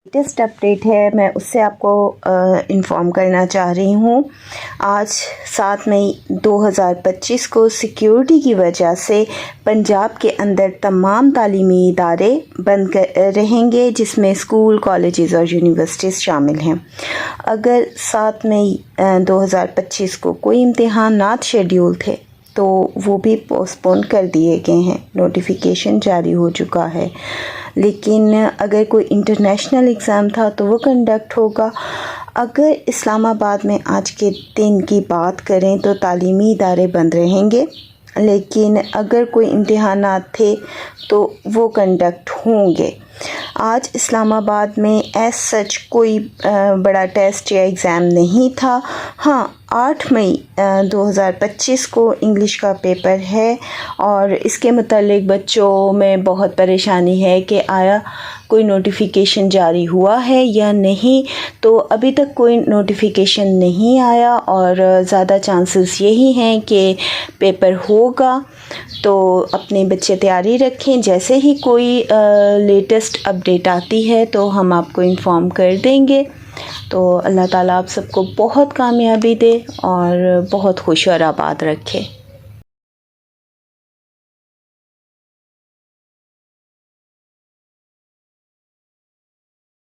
Latest update ہے، میں اس سے آپ کو انفارم کرنا چاہ رہی ہوں۔ آج 7 مئی 2025 کو سیکیورٹی کی وجہ سے پنجاب کے اندر تمام تعلیمی ادارے بند رہیں گے، جس میں اسکول، کالجز اور یونیورسٹیز شامل ہیں۔ اگر 7 مئی 2025 کو کوئی امتحانات شیڈیول تھے تو وہ بھی پوسٹ پون کر دیے گئے ہیں، نوٹیفیکیشن جاری ہو چکا ہے۔ لیکن اگر کوئی انٹرنیشنل ایگزام تھا تو وہ کنڈکٹ ہوگا۔ اگر اسلام آباد میں آج کے دن کی بات کریں تو تعلیمی ادارے بند رہیں گے، لیکن اگر کوئی امتحانات تھے تو وہ کنڈکٹ ہوں گے۔ آج اسلام آباد میں ایز سچ کوئی بڑا ٹیسٹ یا ایگزام نہیں تھا۔ ہاں، 8 مئی 2025 کو انگلش کا پیپر ہے اور اس کے متعلق بچوں میں بہت پریشانی ہے کہ آیا کوئی نوٹیفیکیشن جاری ہوا ہے یا نہیں۔ تو ابھی تک کوئی نوٹیفیکیشن نہیں آیا اور زیادہ چانسز یہی ہیں کہ پیپر ہوگا۔ تو اپنے بچے تیاری رکھیں، جیسے ہی کوئی لیٹسٹ اپڈیٹ آتی ہے تو ہم آپ کو انفارم کر دیں گے۔ تو اللہ تعالیٰ آپ سب کو بہت کامیابی دے اور بہت خوش اور آباد رکھے۔